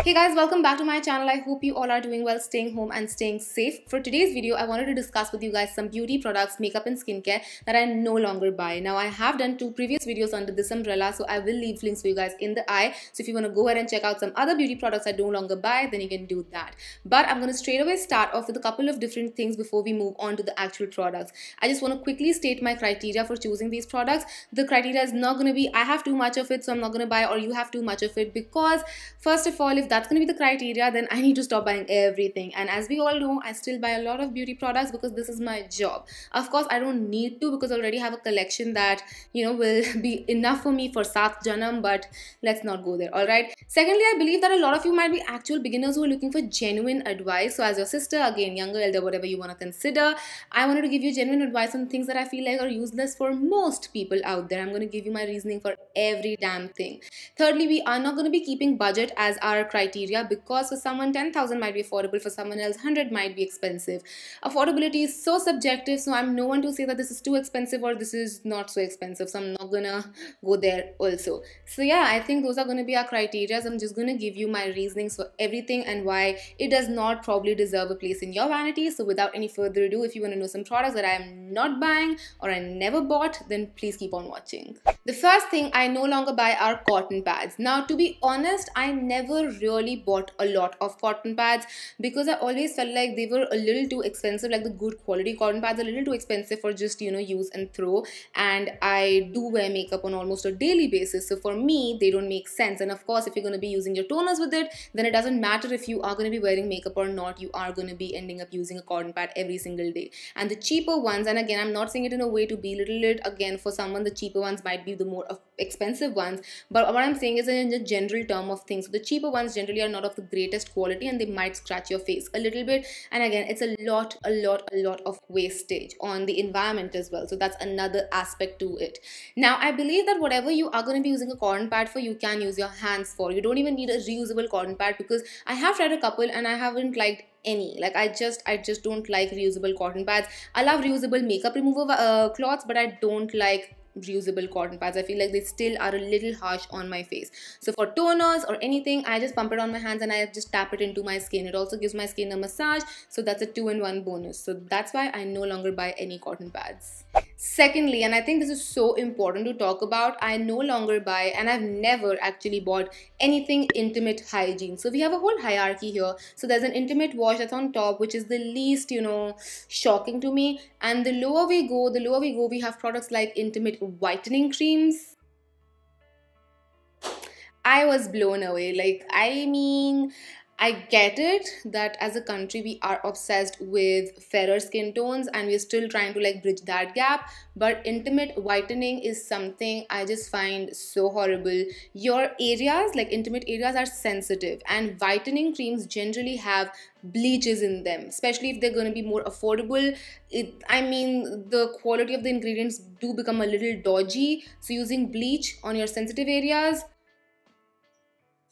Hey guys, welcome back to my channel. I hope you all are doing well, staying home and staying safe. For today's video, I wanted to discuss with you guys some beauty products, makeup and skincare that I no longer buy. Now, I have done 2 previous videos under this umbrella, so I will leave links for you guys in the eye. So if you want to go ahead and check out some other beauty products I no longer buy, then you can do that. But I'm going to straight away start off with a couple of different things before we move on to the actual products. I just want to quickly state my criteria for choosing these products. The criteria is not going to be I have too much of it, so I'm not going to buy, or you have too much of it, because first of all, if that's going to be the criteria, then I need to stop buying everything. And as we all know, I still buy a lot of beauty products because this is my job. Of course, I don't need to because I already have a collection that will be enough for me for Sat Janam, but let's not go there. All right. Secondly, I believe that a lot of you might be actual beginners who are looking for genuine advice. So as your sister, again, younger, elder, whatever you want to consider, I wanted to give you genuine advice on things that I feel like are useless for most people out there. I'm going to give you my reasoning for every damn thing. Thirdly, we are not going to be keeping budget as our criteria, because for someone 10,000 might be affordable, for someone else 100 might be expensive. Affordability is so subjective, so I'm no one to say that this is too expensive or this is not so expensive, so I'm not gonna go there also. So yeah, I think those are going to be our criteria. I'm just going to give you my reasonings for everything and why it does not probably deserve a place in your vanity. So without any further ado, if you want to know some products that I am not buying or I never bought, then please keep on watching. The first thing I no longer buy are cotton pads. Now, to be honest, I never really bought a lot of cotton pads because I always felt like they were a little too expensive. Like the good quality cotton pads are a little too expensive for just use and throw, and I do wear makeup on almost a daily basis, so for me they don't make sense. And of course, if you're going to be using your toners with it, then it doesn't matter if you are going to be wearing makeup or not, you are going to be ending up using a cotton pad every single day. And the cheaper ones, and again, I'm not saying it in a way to belittle it, again, for someone the cheaper ones might be the more expensive ones, but what I'm saying is in the general term of things, so the cheaper ones generally are not of the greatest quality and they might scratch your face a little bit, and again, it's a lot of wastage on the environment as well. So that's another aspect to it. Now, I believe that whatever you are going to be using a cotton pad for, you can use your hands for. You don't even need a reusable cotton pad, because I have tried a couple and I haven't liked any. Like I just don't like reusable cotton pads. I love reusable makeup remover cloths, but I don't like reusable cotton pads. I feel like they still are a little harsh on my face. So for toners or anything, I just pump it on my hands and I just tap it into my skin. It also gives my skin a massage, so that's a 2-in-1 bonus. So that's why I no longer buy any cotton pads. Secondly, and I think this is so important to talk about, I no longer buy, and I've never actually bought anything intimate hygiene. So we have a whole hierarchy here. So there's an intimate wash that's on top, which is the least shocking to me, and the lower we go, we have products like intimate whitening creams. I was blown away. Like, I mean, I get it that as a country we are obsessed with fairer skin tones and we're still trying to like bridge that gap, but intimate whitening is something I just find so horrible. Your areas, like intimate areas, are sensitive, and whitening creams generally have bleaches in them, especially if they're going to be more affordable. The quality of the ingredients do become a little dodgy, so using bleach on your sensitive areas,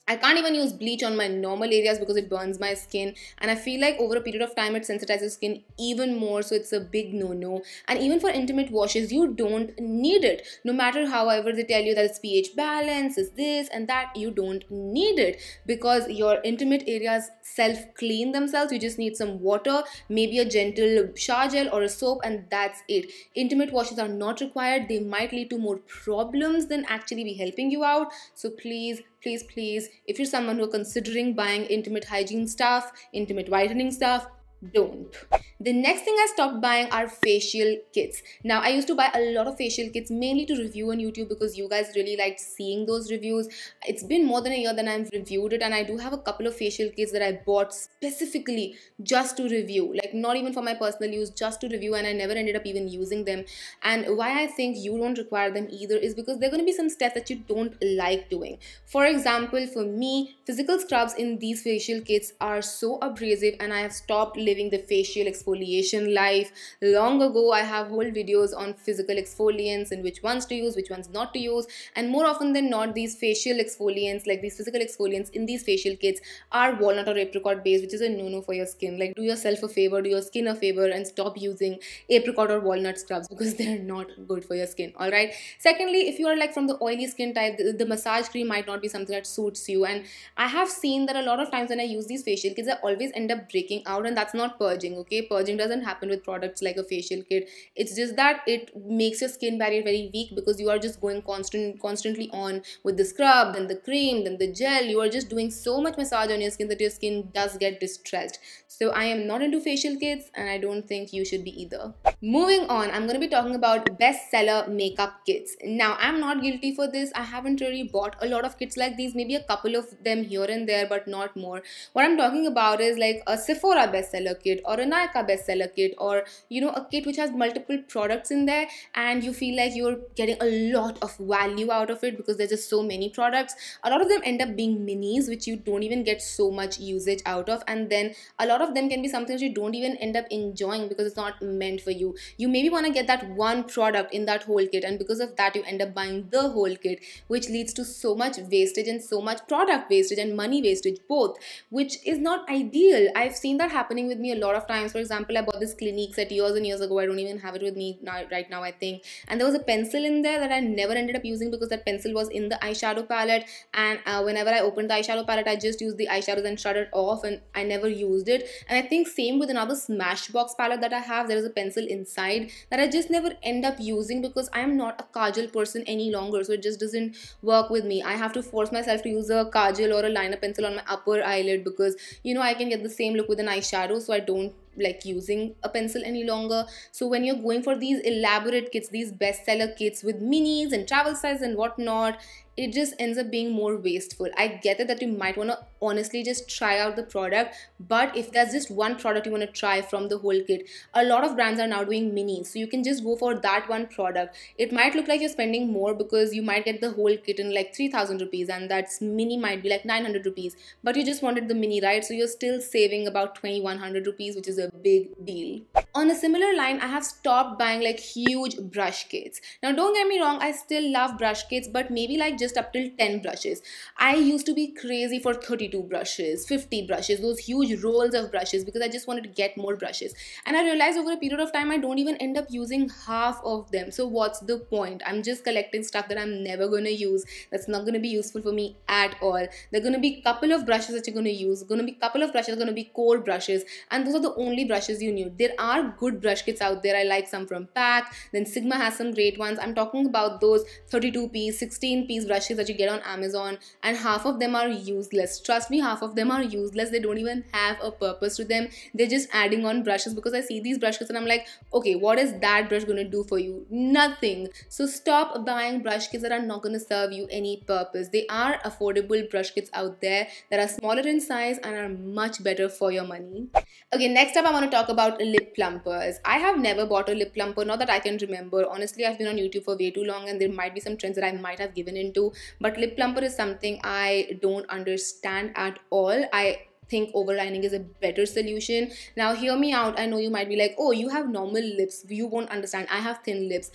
I can't even use bleach on my normal areas because it burns my skin, and I feel like over a period of time it sensitizes skin even more, so it's a big no-no. And even for intimate washes, you don't need it. No matter however they tell you that it's pH balance, is this and that, you don't need it because your intimate areas self-clean themselves. You just need some water, maybe a gentle shower gel or a soap, and that's it. Intimate washes are not required. They might lead to more problems than actually be helping you out. So please, if you're someone who are considering buying intimate hygiene stuff, intimate whitening stuff, don't. The next thing I stopped buying are facial kits. Now, I used to buy a lot of facial kits mainly to review on YouTube because you guys really liked seeing those reviews. It's been more than a year that I've reviewed it, and I do have a couple of facial kits that I bought specifically just to review, like not even for my personal use, just to review, and I never ended up even using them. And why I think you don't require them either is because there are going to be some steps that you don't like doing. For example, for me, physical scrubs in these facial kits are so abrasive, and I have stopped living the facial exfoliation life. Long ago, I have whole videos on physical exfoliants and which ones to use, which ones not to use. And more often than not, these facial exfoliants, like these physical exfoliants in these facial kits, are walnut or apricot based, which is a no-no for your skin. Like, do yourself a favor, do your skin a favor, and stop using apricot or walnut scrubs because they're not good for your skin. All right. Secondly, if you are like from the oily skin type, the massage cream might not be something that suits you. And I have seen that a lot of times when I use these facial kits, I always end up breaking out, and that's not purging. Okay, purging doesn't happen with products like a facial kit. It's just that it makes your skin barrier very weak because you are just going constantly on with the scrub, then the cream, then the gel. You are just doing so much massage on your skin that your skin does get distressed. So I am not into facial kits, and I don't think you should be either. Moving on, I'm going to be talking about bestseller makeup kits. Now, I'm not guilty for this. I haven't really bought a lot of kits like these, maybe a couple of them here and there, but not more. What I'm talking about is like a Sephora bestseller kit or a Nykaa bestseller kit, or a kit which has multiple products in there and you feel like you're getting a lot of value out of it because there's just so many products. A lot of them end up being minis which you don't even get so much usage out of, and then a lot of them can be something that you don't even end up enjoying because it's not meant for you. You maybe want to get that one product in that whole kit, and because of that you end up buying the whole kit, which leads to so much wastage and so much product wastage and money wastage both, which is not ideal. I've seen that happening with me a lot of times. For example, I bought this Clinique set years and years ago. I don't even have it with me right now, I think. And there was a pencil in there that I never ended up using because that pencil was in the eyeshadow palette, and whenever I opened the eyeshadow palette, I just used the eyeshadows and shut it off, and I never used it. And I think same with another Smashbox palette that I have. There is a pencil inside that I just never end up using because I am not a kajal person any longer, so it just doesn't work with me. I have to force myself to use a kajal or a liner pencil on my upper eyelid because I can get the same look with an eyeshadow, so I don't like using a pencil any longer. So when you're going for these elaborate kits, these bestseller kits with minis and travel size and whatnot, it just ends up being more wasteful. I get it that you might want to honestly just try out the product, but if there's just one product you want to try from the whole kit, a lot of brands are now doing minis, so you can just go for that one product. It might look like you're spending more because you might get the whole kit in like 3,000 rupees and that's mini might be like 900 rupees, but you just wanted the mini, right? So you're still saving about 2,100 rupees, which is a big deal. On a similar line, I have stopped buying like huge brush kits. Now don't get me wrong, I still love brush kits, but maybe like just up till 10 brushes. I used to be crazy for 32 brushes, 50 brushes, those huge rolls of brushes because I just wanted to get more brushes. And I realized over a period of time I don't even end up using half of them. So what's the point? I'm just collecting stuff that I'm never going to use, that's not going to be useful for me at all. There are going to be a couple of brushes that you're going to use, going to be a couple of brushes that are going to be core brushes, and those are the only brushes you need. There are good brush kits out there. I like some from Pack, then Sigma has some great ones. I'm talking about those 32 piece, 16 piece brushes that you get on Amazon, and half of them are useless. Trust me, half of them are useless. They don't even have a purpose to them. They're just adding on brushes because I see these brush kits and I'm like, okay, what is that brush going to do for you? Nothing. So stop buying brush kits that are not going to serve you any purpose. There are affordable brush kits out there that are smaller in size and are much better for your money. Okay, next up I want to talk about lip plumpers. I have never bought a lip plumper, not that I can remember. Honestly, I've been on YouTube for way too long and there might be some trends that I might have given into, but lip plumper is something I don't understand at all. I think overlining is a better solution. Now hear me out. I know you might be like, oh, you have normal lips, you won't understand. I have thin lips.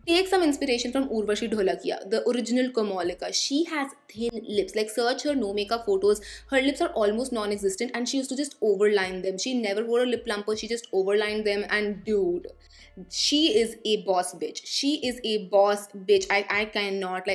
Take some inspiration from Urvashi Dholakia, the original Komolika. She has thin lips. Like, search her no makeup photos. Her lips are almost non-existent and she used to just overline them. She never wore a lip plumper. She just overlined them, and dude, she is a boss bitch. She is a boss bitch. I cannot.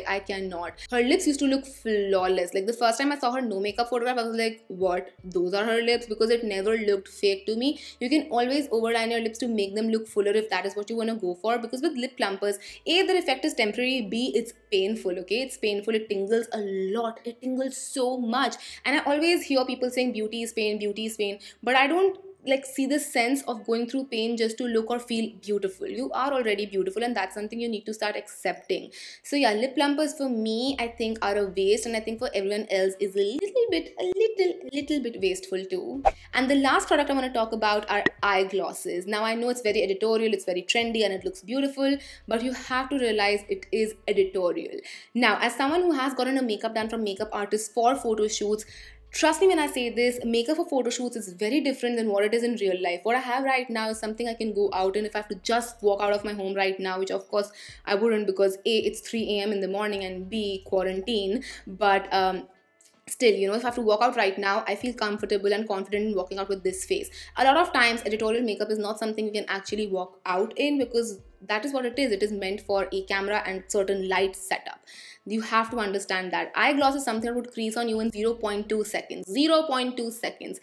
Her lips used to look flawless. Like, the first time I saw her no makeup photograph, I was like, what? Those are her lips? Because it never looked fake to me. You can always overline your lips to make them look fuller if that is what you want to go for. Because with lip plumpers, A, the effect is temporary. B, it's painful. Okay, it's painful. It tingles a lot. It tingles so much. And I always hear people saying beauty is pain, but I don't like see the sense of going through pain just to look or feel beautiful. You are already beautiful, and that's something you need to start accepting. So yeah, lip plumpers for me, I think, are a waste, and I think for everyone else is a little bit wasteful too. And the last product I want to talk about are eye glosses. Now I know it's very editorial, it's very trendy, and it looks beautiful, but you have to realize it is editorial. Now, as someone who has gotten a makeup done from makeup artists for photo shoots, Trust me when I say this, makeup for photo shoots is very different than what it is in real life. What I have right now is something I can go out in if I have to just walk out of my home right now, which of course I wouldn't, because A, it's 3 a.m. in the morning, and B, quarantine. But still, you know, if I have to walk out right now, I feel comfortable and confident in walking out with this face. A lot of times editorial makeup is not something you can actually walk out in, because that is what it is. It is meant for a camera and certain light setup. You have to understand that. Eye gloss is something that would crease on you in 0.2 seconds. 0.2 seconds.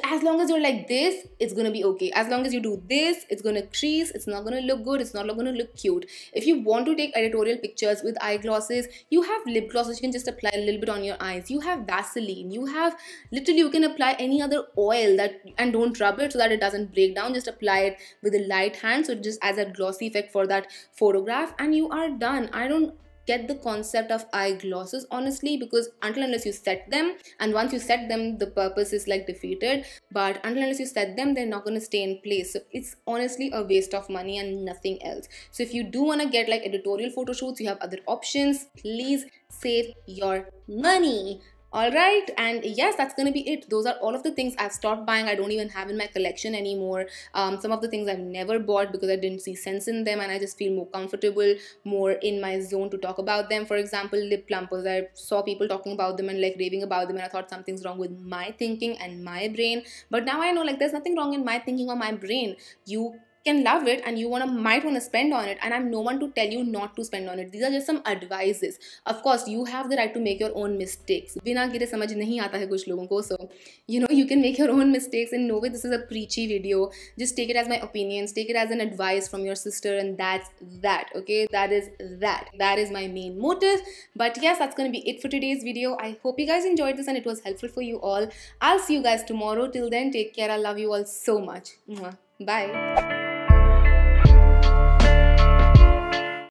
As long as you're like this, it's gonna be okay. As long as you do this, it's gonna crease. It's not gonna look good. It's not gonna look cute. If you want to take editorial pictures with eye glosses, you have lip gloss which you can just apply a little bit on your eyes. You have Vaseline. You have literally, you can apply any other oil that, and don't rub it so that it doesn't break down. Just apply it with a light hand so it just adds a glossy effect for that photograph, and you are done. I don't get the concept of eye glosses honestly, because until unless you set them, and once you set them, the purpose is like defeated. But until unless you set them, they're not going to stay in place. So it's honestly a waste of money and nothing else. So if you do want to get like editorial photo shoots, you have other options. Please save your money. Alright, and yes, that's gonna be it. Those are all of the things I've stopped buying. I don't even have in my collection anymore. Some of the things I've never bought because I didn't see sense in them, and I just feel more comfortable, more in my zone to talk about them. For example, lip plumpers. I saw people talking about them and like raving about them, and I thought something's wrong with my thinking and my brain. But now I know like there's nothing wrong in my thinking or my brain. You can love it and you might want to spend on it, and I'm no one to tell you not to spend on it. These are just some advices. Of course, you have the right to make your own mistakes. बिना गिरे समझ नहीं आता है कुछ लोगों को. So, you know, you can make your own mistakes. In no way this is a preachy video. Just take it as my opinions. Take it as an advice from your sister, and that's that. Okay, that is my main motive. But yes, that's gonna be it for today's video. I hope you guys enjoyed this and it was helpful for you all. I'll see you guys tomorrow. Till then, take care. I love you all so much. Bye.